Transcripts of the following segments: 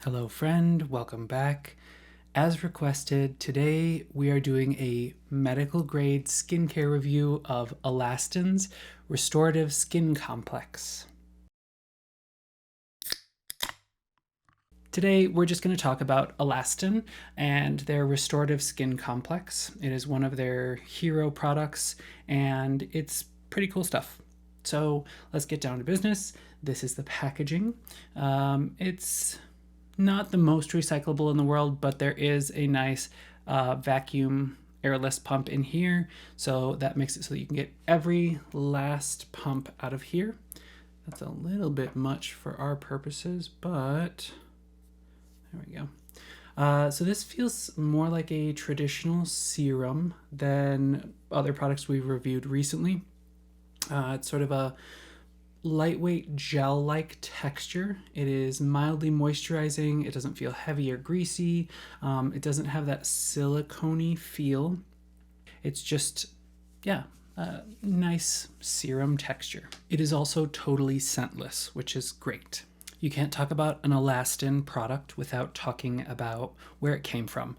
Hello friend, welcome back. As requested, today we are doing a medical grade skincare review of Alastin's Restorative Skin Complex. Today we're just going to talk about Alastin and their Restorative Skin Complex. It is one of their hero products and it's pretty cool stuff. So let's get down to business. This is the packaging. It's not the most recyclable in the world, but there is a nice vacuum airless pump in here, so that makes it so that you can get every last pump out of here. That's a little bit much for our purposes, but there we go. So this feels more like a traditional serum than other products we've reviewed recently. It's sort of a lightweight gel-like texture. It is mildly moisturizing. It doesn't feel heavy or greasy. It doesn't have that silicone-y feel. It's just, yeah, a nice serum texture. It is also totally scentless, which is great. You can't talk about an Alastin product without talking about where it came from.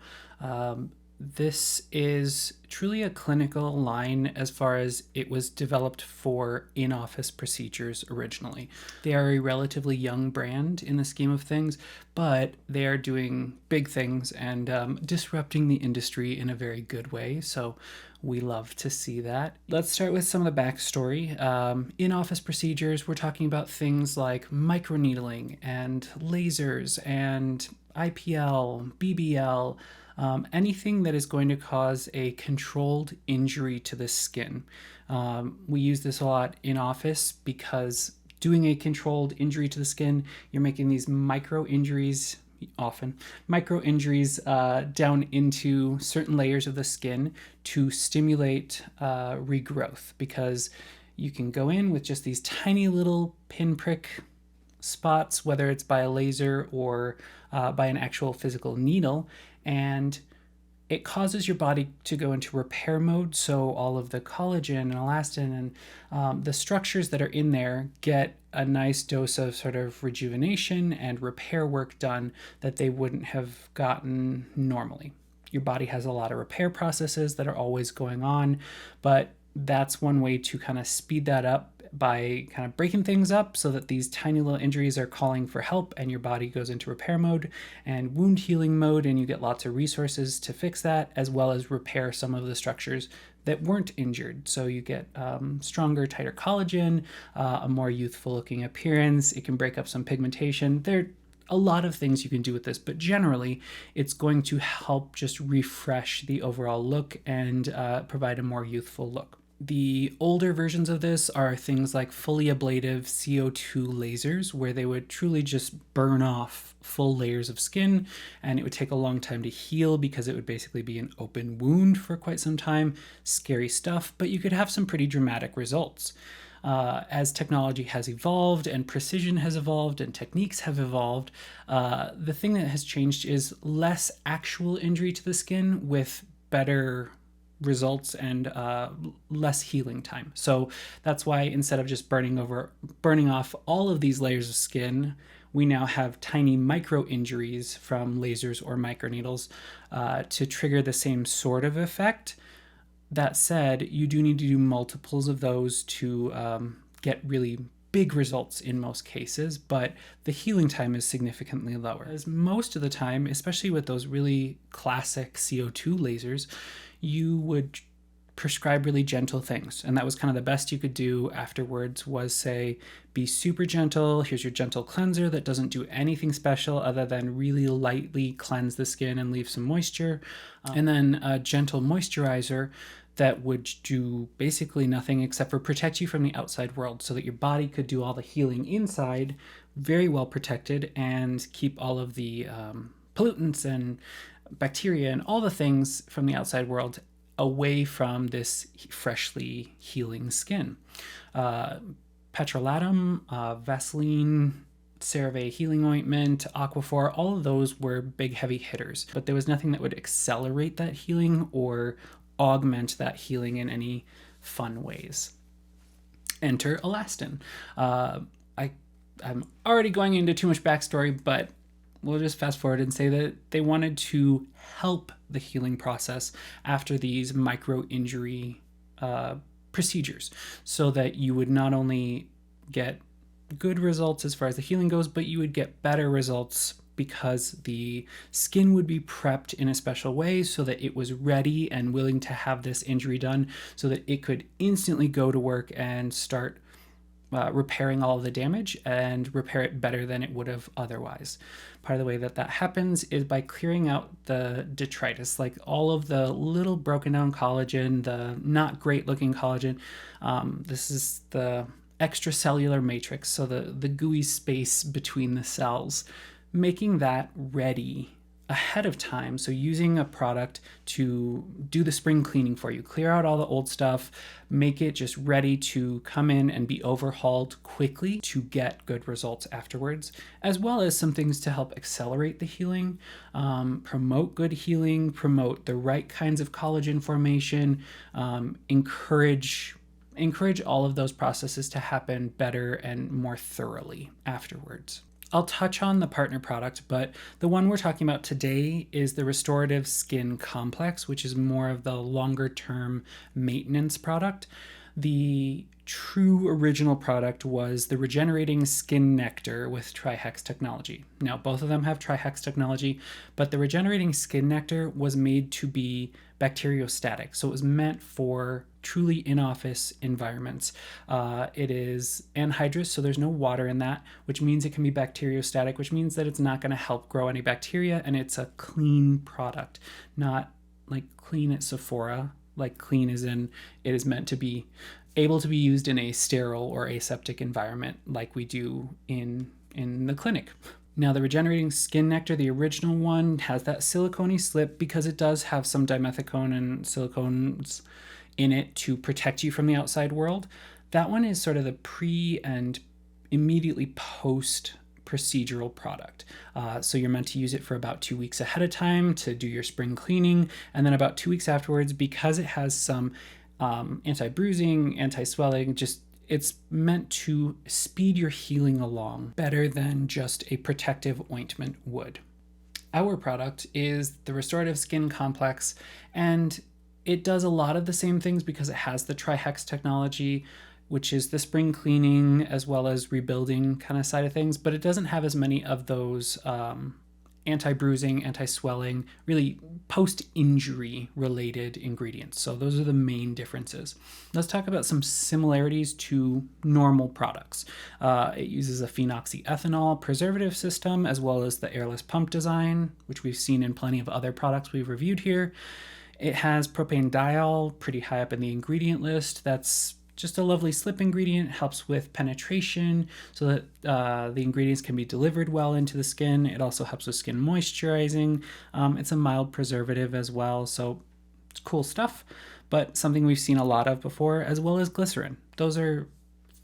This is truly a clinical line as far as it was developed for in-office procedures originally. They are a relatively young brand in the scheme of things, but they are doing big things and disrupting the industry in a very good way. So we love to see that. Let's start with some of the backstory. In-office procedures, we're talking about things like microneedling and lasers and IPL, BBL, anything that is going to cause a controlled injury to the skin. We use this a lot in office because doing a controlled injury to the skin, you're making these micro injuries down into certain layers of the skin to stimulate regrowth, because you can go in with just these tiny little pinprick spots, whether it's by a laser or by an actual physical needle, and it causes your body to go into repair mode. So all of the collagen and elastin and the structures that are in there get a nice dose of sort of rejuvenation and repair work done that they wouldn't have gotten normally. Your body has a lot of repair processes that are always going on, but that's one way to kind of speed that up by kind of breaking things up so that these tiny little injuries are calling for help and your body goes into repair mode and wound healing mode, and you get lots of resources to fix that, as well as repair some of the structures that weren't injured. So you get stronger, tighter collagen, a more youthful looking appearance. It can break up some pigmentation. There are a lot of things you can do with this, but generally it's going to help just refresh the overall look and provide a more youthful look. The older versions of this are things like fully ablative CO2 lasers, where they would truly just burn off full layers of skin, and it would take a long time to heal because it would basically be an open wound for quite some time. Scary stuff, but you could have some pretty dramatic results. As technology has evolved and precision has evolved and techniques have evolved, the thing that has changed is less actual injury to the skin with better results and less healing time. So that's why instead of just burning off all of these layers of skin, we now have tiny micro injuries from lasers or microneedles to trigger the same sort of effect. That said, you do need to do multiples of those to get really big results in most cases, but the healing time is significantly lower. As most of the time, especially with those really classic CO2 lasers, you would prescribe really gentle things, and that was kind of the best you could do afterwards, was say, be super gentle. Here's your gentle cleanser that doesn't do anything special other than really lightly cleanse the skin and leave some moisture, and then a gentle moisturizer that would do basically nothing except for protect you from the outside world, so that your body could do all the healing inside very well protected and keep all of the pollutants and bacteria and all the things from the outside world away from this freshly healing skin. Petrolatum, Vaseline, CeraVe healing ointment, Aquaphor, all of those were big heavy hitters, but there was nothing that would accelerate that healing or augment that healing in any fun ways. Enter Alastin. I'm already going into too much backstory, but we'll just fast forward and say that they wanted to help the healing process after these micro injury procedures, so that you would not only get good results as far as the healing goes, but you would get better results because the skin would be prepped in a special way so that it was ready and willing to have this injury done, so that it could instantly go to work and start repairing all of the damage and repair it better than it would have otherwise. Part of the way that that happens is by clearing out the detritus, like all of the little broken down collagen, the not great looking collagen. This is the extracellular matrix, so the gooey space between the cells, making that ready ahead of time. So using a product to do the spring cleaning for you, clear out all the old stuff, make it just ready to come in and be overhauled quickly to get good results afterwards, as well as some things to help accelerate the healing, promote good healing, promote the right kinds of collagen formation, encourage all of those processes to happen better and more thoroughly afterwards. I'll touch on the partner product, but the one we're talking about today is the Restorative Skin Complex, which is more of the longer term maintenance product. The true original product was the Regenerating Skin Nectar with Trihex technology. Now, both of them have Trihex technology, but the Regenerating Skin Nectar was made to be bacteriostatic. So it was meant for truly in-office environments. It is anhydrous, so there's no water in that, which means it can be bacteriostatic, which means that it's not going to help grow any bacteria, and it's a clean product, not like clean at Sephora, like clean as in it is meant to be able to be used in a sterile or aseptic environment like we do in the clinic. Now, the Regenerating Skin Nectar, the original one, has that silicone slip because it does have some dimethicone and silicones in it to protect you from the outside world. That one is sort of the pre and immediately post procedural product. So you're meant to use it for about 2 weeks ahead of time to do your spring cleaning, and then about 2 weeks afterwards, because it has some anti-bruising, anti-swelling, just it's meant to speed your healing along better than just a protective ointment would. Our product is the Restorative Skin Complex, and it does a lot of the same things because it has the Trihex technology, which is the spring cleaning as well as rebuilding kind of side of things, but it doesn't have as many of those anti-bruising, anti-swelling, really post-injury related ingredients. So those are the main differences. Let's talk about some similarities to normal products. It uses a phenoxyethanol preservative system as well as the airless pump design, which we've seen in plenty of other products we've reviewed here. It has propanediol pretty high up in the ingredient list. That's just a lovely slip ingredient, helps with penetration so that the ingredients can be delivered well into the skin. It also helps with skin moisturizing. It's a mild preservative as well, so it's cool stuff, but something we've seen a lot of before, as well as glycerin. Those are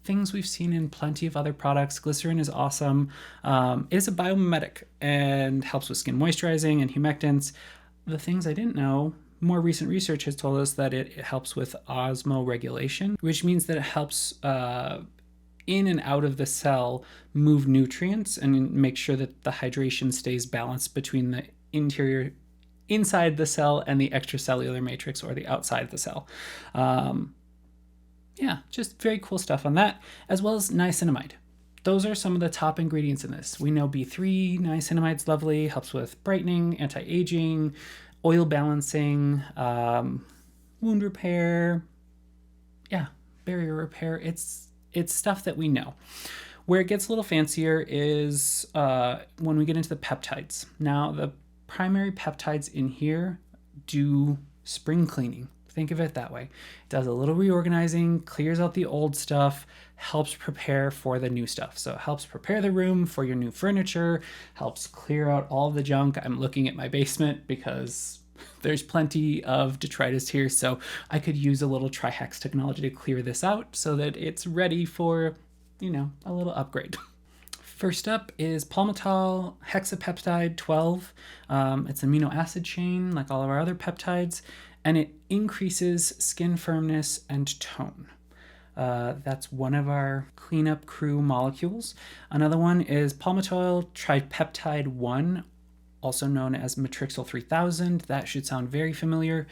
things we've seen in plenty of other products. Glycerin is awesome. It is a biomimetic and helps with skin moisturizing and humectants. The things I didn't know, more recent research has told us that it helps with osmoregulation, which means that it helps in and out of the cell move nutrients and make sure that the hydration stays balanced between the inside the cell and the extracellular matrix, or the outside of the cell. Yeah, just very cool stuff on that, as well as niacinamide. Those are some of the top ingredients in this. We know B3, niacinamide's lovely, helps with brightening, anti-aging, oil balancing, wound repair, barrier repair. It's stuff that we know. Where it gets a little fancier is when we get into the peptides. Now, the primary peptides in here do spring cleaning. Think of it that way. It does a little reorganizing, clears out the old stuff, helps prepare for the new stuff. So it helps prepare the room for your new furniture, helps clear out all the junk. I'm looking at my basement because there's plenty of detritus here, so I could use a little Trihex technology to clear this out so that it's ready for, a little upgrade. First up is palmitoyl hexapeptide 12. It's an amino acid chain like all of our other peptides, and it increases skin firmness and tone. That's one of our cleanup crew molecules. Another one is palmitoyl tripeptide 1, also known as matrixyl 3000. That should sound very familiar.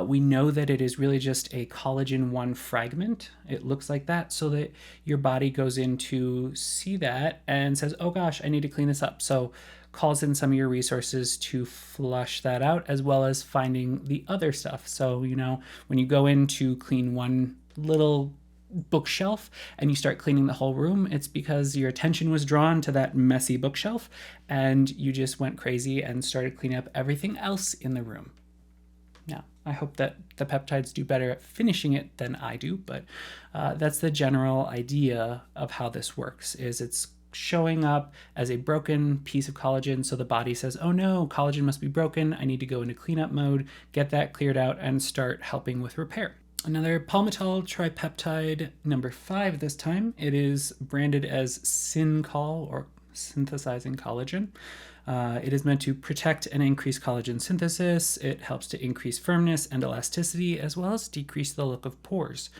We know that it is really just a collagen 1 fragment. It looks like that, so that your body goes in to see that and says, oh gosh, I need to clean this up. So calls in some of your resources to flush that out, as well as finding the other stuff. So, you know, when you go in to clean one little bookshelf and you start cleaning the whole room, it's because your attention was drawn to that messy bookshelf and you just went crazy and started cleaning up everything else in the room. Now, I hope that the peptides do better at finishing it than I do, but that's the general idea of how this works. Is it's showing up as a broken piece of collagen, so the body says, oh no, collagen must be broken, I need to go into cleanup mode, get that cleared out, and start helping with repair. Another palmitoyl tripeptide number 5 this time. It is branded as Syncol, or synthesizing collagen. It is meant to protect and increase collagen synthesis. It helps to increase firmness and elasticity, as well as decrease the look of pores.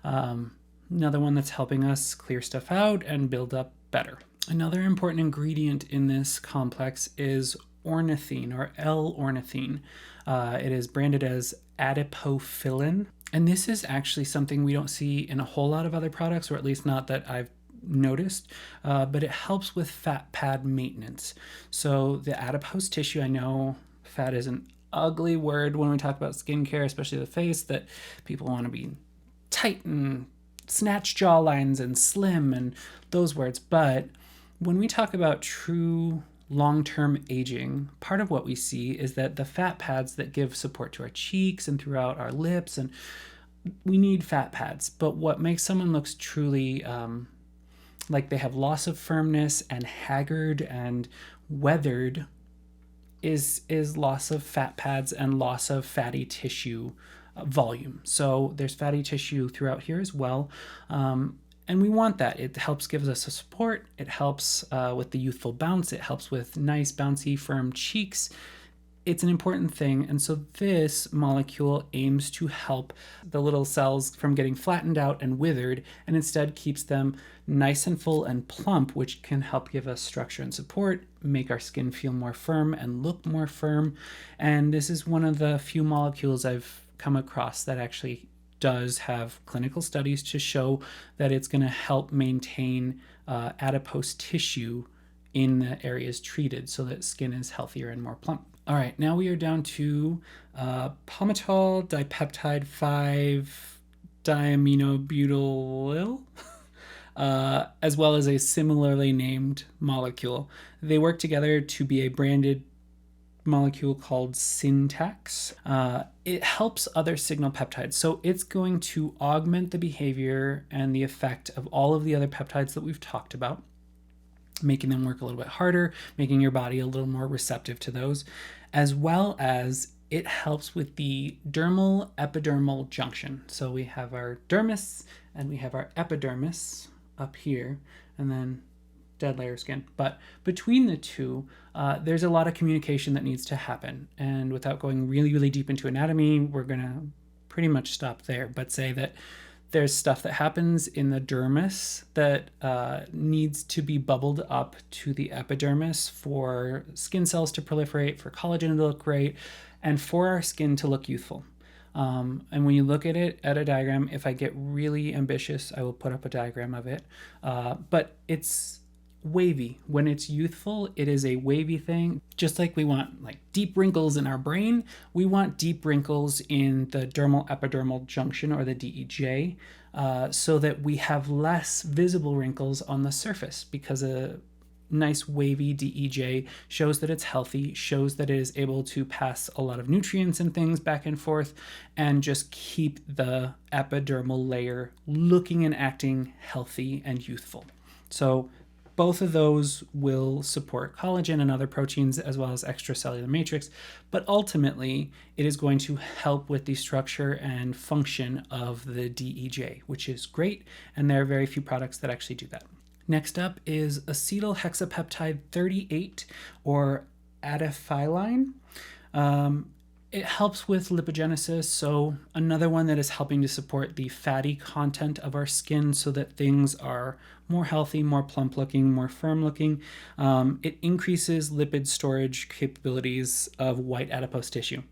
Another one that's helping us clear stuff out and build up better. Another important ingredient in this complex is ornithine, or L-ornithine. It is branded as adipofillin. And this is actually something we don't see in a whole lot of other products, or at least not that I've noticed, but it helps with fat pad maintenance. So the adipose tissue, I know fat is an ugly word when we talk about skincare, especially the face, that people want to be tight and snatch jawlines and slim and those words. But when we talk about true long-term aging, part of what we see is that the fat pads that give support to our cheeks and throughout our lips, and we need fat pads, but what makes someone looks truly like they have loss of firmness and haggard and weathered is loss of fat pads and loss of fatty tissue volume. So there's fatty tissue throughout here as well. And we want that. It helps gives us a support. It helps with the youthful bounce. It helps with nice, bouncy, firm cheeks. It's an important thing. And so this molecule aims to help the little cells from getting flattened out and withered, and instead keeps them nice and full and plump, which can help give us structure and support, make our skin feel more firm and look more firm. And this is one of the few molecules I've come across that actually does have clinical studies to show that it's going to help maintain adipose tissue in the areas treated so that skin is healthier and more plump. All right, now we are down to palmitoyl dipeptide 5-diaminobutylyl, as well as a similarly named molecule. They work together to be a branded molecule called Syntax. It helps other signal peptides. So it's going to augment the behavior and the effect of all of the other peptides that we've talked about, making them work a little bit harder, making your body a little more receptive to those, as well as it helps with the dermal epidermal junction. So we have our dermis and we have our epidermis up here, and then dead layer skin. But between the two, there's a lot of communication that needs to happen. And without going really, really deep into anatomy, we're going to pretty much stop there, but say that there's stuff that happens in the dermis that needs to be bubbled up to the epidermis for skin cells to proliferate, for collagen to look great, and for our skin to look youthful. And when you look at it at a diagram, if I get really ambitious, I will put up a diagram of it. But it's wavy. When it's youthful, it is a wavy thing. Just like we want like deep wrinkles in our brain, we want deep wrinkles in the dermal epidermal junction, or the DEJ, so that we have less visible wrinkles on the surface, because a nice wavy DEJ shows that it's healthy, shows that it is able to pass a lot of nutrients and things back and forth, and just keep the epidermal layer looking and acting healthy and youthful. So both of those will support collagen and other proteins, as well as extracellular matrix, but ultimately it is going to help with the structure and function of the DEJ, which is great, and there are very few products that actually do that. Next up is acetyl hexapeptide 38, or adiphyline. It helps with lipogenesis, so another one that is helping to support the fatty content of our skin so that things are more healthy, more plump looking, more firm looking. It increases lipid storage capabilities of white adipose tissue.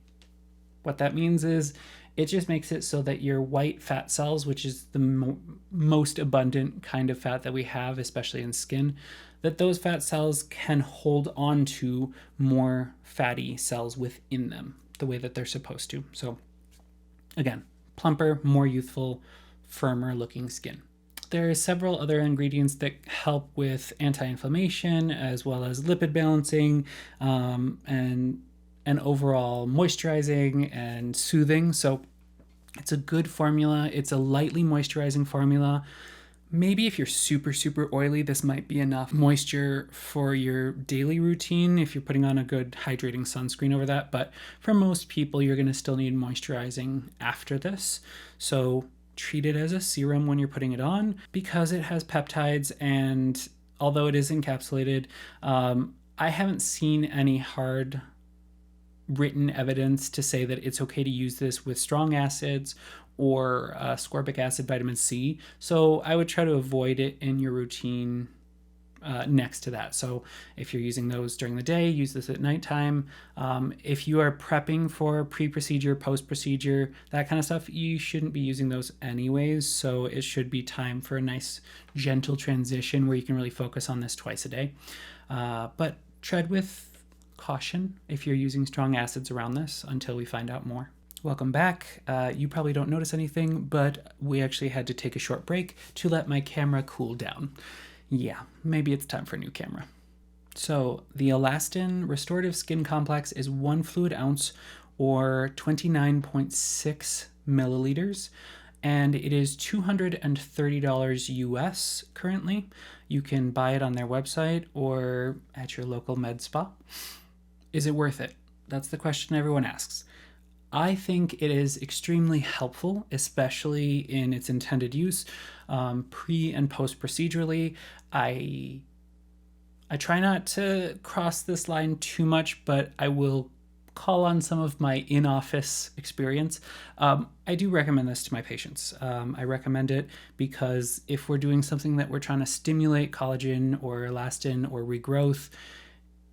What that means is it just makes it so that your white fat cells, which is the most abundant kind of fat that we have, especially in skin, that those fat cells can hold on to more fatty cells within them the way that they're supposed to. So again, plumper, more youthful, firmer looking skin. There are several other ingredients that help with anti-inflammation as well as lipid balancing and overall moisturizing and soothing. So it's a good formula. It's a lightly moisturizing formula. Maybe if you're super, super oily, this might be enough moisture for your daily routine if you're putting on a good hydrating sunscreen over that. But for most people, you're going to still need moisturizing after this. So treat it as a serum when you're putting it on because it has peptides, and although it is encapsulated, I haven't seen any hard written evidence to say that it's okay to use this with strong acids or ascorbic acid, vitamin C. So I would try to avoid it in your routine next to that. So if you're using those during the day, use this at nighttime. If you are prepping for pre-procedure, post-procedure, that kind of stuff, you shouldn't be using those anyways. So it should be time for a nice gentle transition where you can really focus on this twice a day. But tread with caution if you're using strong acids around this until we find out more. Welcome back. You probably don't notice anything, but we actually had to take a short break to let my camera cool down. Yeah, maybe it's time for a new camera. So the Alastin Restorative Skin Complex is 1 fluid ounce or 29.6 milliliters, and it is $230 US currently. You can buy it on their website or at your local med spa. Is it worth it? That's the question everyone asks. I think it is extremely helpful, especially in its intended use, pre and post procedurally. I try not to cross this line too much, but I will call on some of my in-office experience. I do recommend this to my patients. I recommend it because if we're doing something that we're trying to stimulate collagen or elastin or regrowth,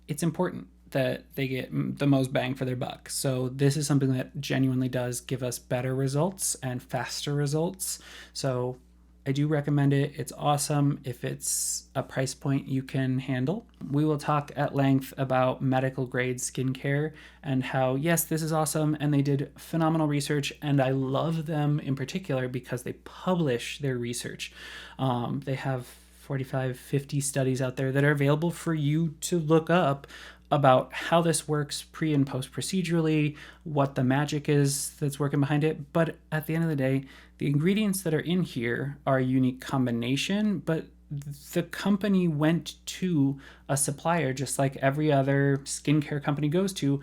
it's important that they get the most bang for their buck. So this is something that genuinely does give us better results and faster results. So I do recommend it. It's awesome if it's a price point you can handle. We will talk at length about medical grade skincare and how, yes, this is awesome, and they did phenomenal research, and I love them in particular because they publish their research. They have 45, 50 studies out there that are available for you to look up about how this works pre and post procedurally, what the magic is that's working behind it. But at the end of the day, the ingredients that are in here are a unique combination, but the company went to a supplier just like every other skincare company goes to,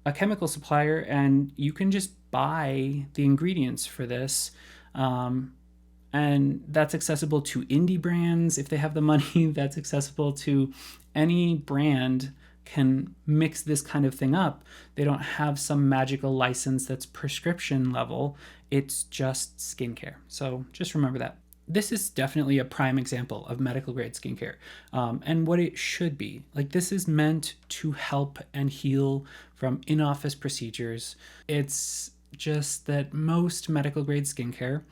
a chemical supplier, and you can just buy the ingredients for this. And that's accessible to indie brands if they have the money. That's accessible to any brand can mix this kind of thing up. They don't have some magical license that's prescription level. It's just skincare. So just remember that. This is definitely a prime example of medical grade skincare and what it should be. Like, this is meant to help and heal from in-office procedures. It's just that most medical grade skincare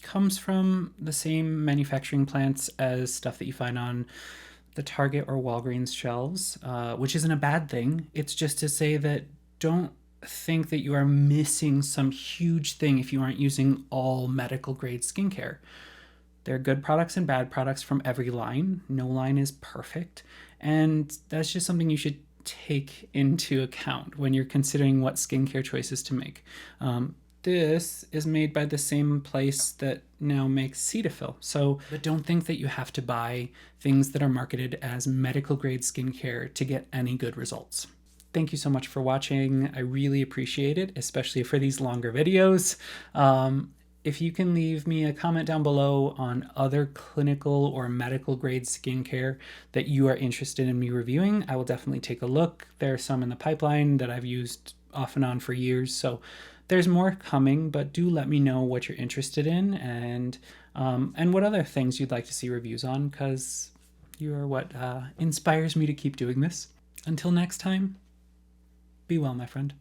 comes from the same manufacturing plants as stuff that you find on the Target or Walgreens shelves, which isn't a bad thing. It's just to say that don't think that you are missing some huge thing if you aren't using all medical grade skincare. There are good products and bad products from every line. No line is perfect. And that's just something you should take into account when you're considering what skincare choices to make. This is made by the same place that now makes Cetaphil. But don't think that you have to buy things that are marketed as medical grade skincare to get any good results. Thank you so much for watching. I really appreciate it, especially for these longer videos. If you can leave me a comment down below on other clinical or medical grade skincare that you are interested in me reviewing, I will definitely take a look. There are some in the pipeline that I've used off and on for years. So there's more coming, but do let me know what you're interested in and what other things you'd like to see reviews on, because you are what inspires me to keep doing this. Until next time, be well, my friend.